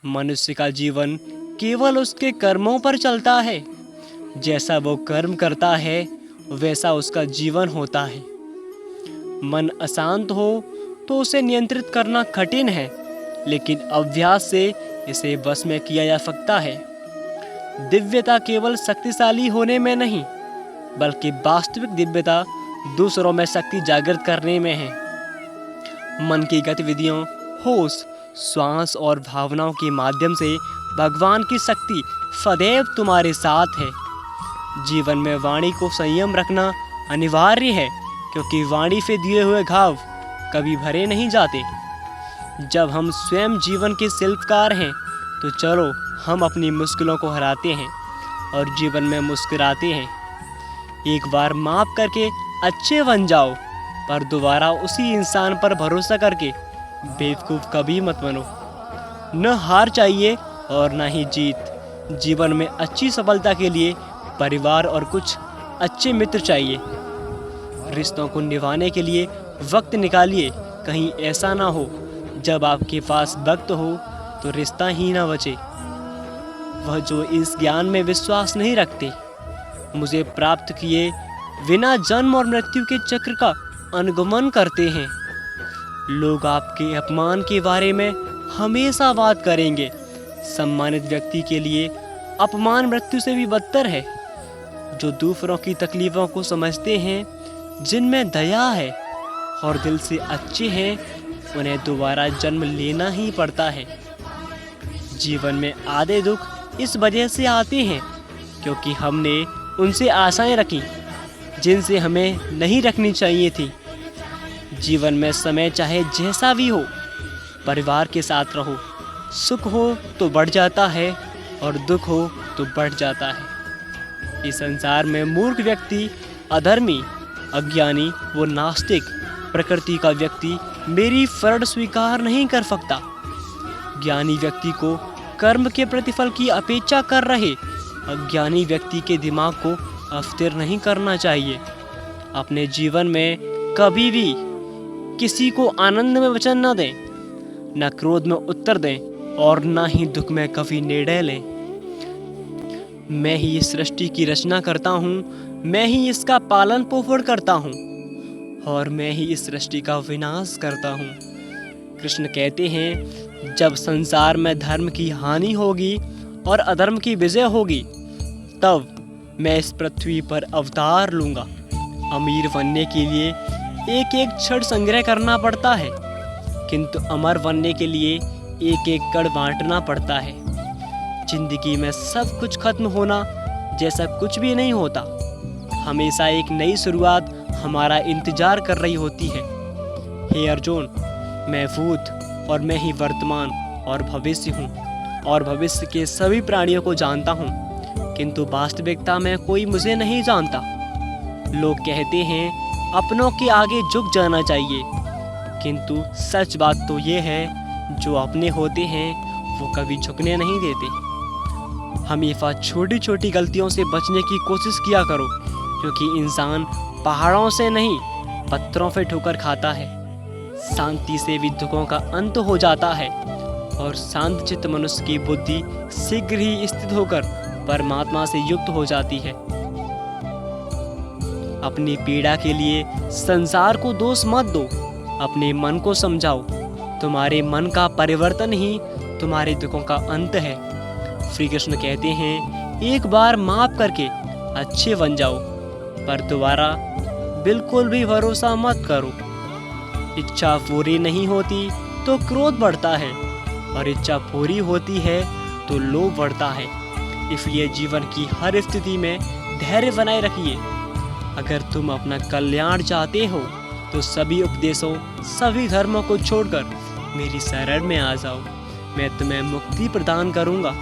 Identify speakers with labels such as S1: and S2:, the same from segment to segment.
S1: मनुष्य का जीवन केवल उसके कर्मों पर चलता है। जैसा वो कर्म करता है वैसा उसका जीवन होता है। मन अशांत हो तो उसे नियंत्रित करना कठिन है, लेकिन अभ्यास से इसे वश में किया जा सकता है। दिव्यता केवल शक्तिशाली होने में नहीं, बल्कि वास्तविक दिव्यता दूसरों में शक्ति जागृत करने में है। मन की गतिविधियों, होश, श्वास और भावनाओं के माध्यम से भगवान की शक्ति सदैव तुम्हारे साथ है। जीवन में वाणी को संयम रखना अनिवार्य है, क्योंकि वाणी से दिए हुए घाव कभी भरे नहीं जाते। जब हम स्वयं जीवन के शिल्पकार हैं तो चलो हम अपनी मुश्किलों को हराते हैं और जीवन में मुस्कुराते हैं। एक बार माफ करके अच्छे बन जाओ, पर दोबारा उसी इंसान पर भरोसा करके बेवकूफ़ कभी मत बनो। न हार चाहिए और न ही जीत। जीवन में अच्छी सफलता के लिए परिवार और कुछ अच्छे मित्र चाहिए। रिश्तों को निभाने के लिए वक्त निकालिए। कहीं ऐसा ना हो जब आपके पास वक्त हो तो रिश्ता ही ना बचे। वह जो इस ज्ञान में विश्वास नहीं रखते, मुझे प्राप्त किए बिना जन्म और मृत्यु के चक्र का अनुगमन करते हैं। लोग आपके अपमान के बारे में हमेशा बात करेंगे। सम्मानित व्यक्ति के लिए अपमान मृत्यु से भी बदतर है। जो दूसरों की तकलीफों को समझते हैं, जिनमें दया है और दिल से अच्छे हैं, उन्हें दोबारा जन्म लेना ही पड़ता है। जीवन में आधे दुख इस वजह से आते हैं क्योंकि हमने उनसे आशाएं रखी जिनसे हमें नहीं रखनी चाहिए थी। जीवन में समय चाहे जैसा भी हो, परिवार के साथ रहो। सुख हो तो बढ़ जाता है और दुख हो तो बढ़ जाता है। इस संसार में मूर्ख व्यक्ति, अधर्मी, अज्ञानी व नास्तिक प्रकृति का व्यक्ति मेरी फर्ड स्वीकार नहीं कर सकता। ज्ञानी व्यक्ति को कर्म के प्रतिफल की अपेक्षा कर रहे अज्ञानी व्यक्ति के दिमाग को अस्थिर नहीं करना चाहिए। अपने जीवन में कभी भी किसी को आनंद में वचन न दें, न क्रोध में उत्तर दें और न ही दुख में कभी निर्णय लें। मैं ही इस सृष्टि की रचना करता हूँ, मैं ही इसका पालन पोषण करता हूँ और मैं ही इस सृष्टि का विनाश करता हूँ। कृष्ण कहते हैं, जब संसार में धर्म की हानि होगी और अधर्म की विजय होगी, तब मैं इस पृथ्वी पर अवतार लूँगा। अमीर बनने के लिए एक एक क्षण संग्रह करना पड़ता है, किंतु अमर बनने के लिए एक एक कण बांटना पड़ता है। जिंदगी में सब कुछ खत्म होना जैसा कुछ भी नहीं होता। हमेशा एक नई शुरुआत हमारा इंतजार कर रही होती है। हे अर्जुन, मैं भूत और मैं ही वर्तमान और भविष्य हूँ और भविष्य के सभी प्राणियों को जानता हूँ, किंतु वास्तविकता में कोई मुझे नहीं जानता। लोग कहते हैं अपनों के आगे झुक जाना चाहिए, किंतु सच बात तो ये है, जो अपने होते हैं वो कभी झुकने नहीं देते। हमेशा छोटी छोटी गलतियों से बचने की कोशिश किया करो, क्योंकि इंसान पहाड़ों से नहीं पत्थरों से ठोकर खाता है। शांति से भी दुखों का अंत हो जाता है और शांतचित्त मनुष्य की बुद्धि शीघ्र ही स्थित होकर परमात्मा से युक्त हो जाती है। अपनी पीड़ा के लिए संसार को दोष मत दो, अपने मन को समझाओ। तुम्हारे मन का परिवर्तन ही तुम्हारे दुखों का अंत है। श्री कृष्ण कहते हैं, एक बार माफ करके अच्छे बन जाओ, पर दोबारा बिल्कुल भी भरोसा मत करो। इच्छा पूरी नहीं होती तो क्रोध बढ़ता है और इच्छा पूरी होती है तो लोभ बढ़ता है। इसलिए जीवन की हर स्थिति में धैर्य बनाए रखिए। अगर तुम अपना कल्याण चाहते हो तो सभी उपदेशों, सभी धर्मों को छोड़कर मेरी शरण में आ जाओ। मैं तुम्हें मुक्ति प्रदान करूंगा।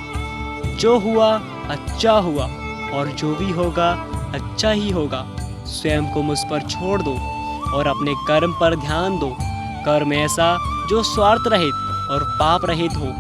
S1: जो हुआ अच्छा हुआ और जो भी होगा अच्छा ही होगा। स्वयं को मुझ पर छोड़ दो और अपने कर्म पर ध्यान दो। कर्म ऐसा जो स्वार्थ रहित और पाप रहित हो।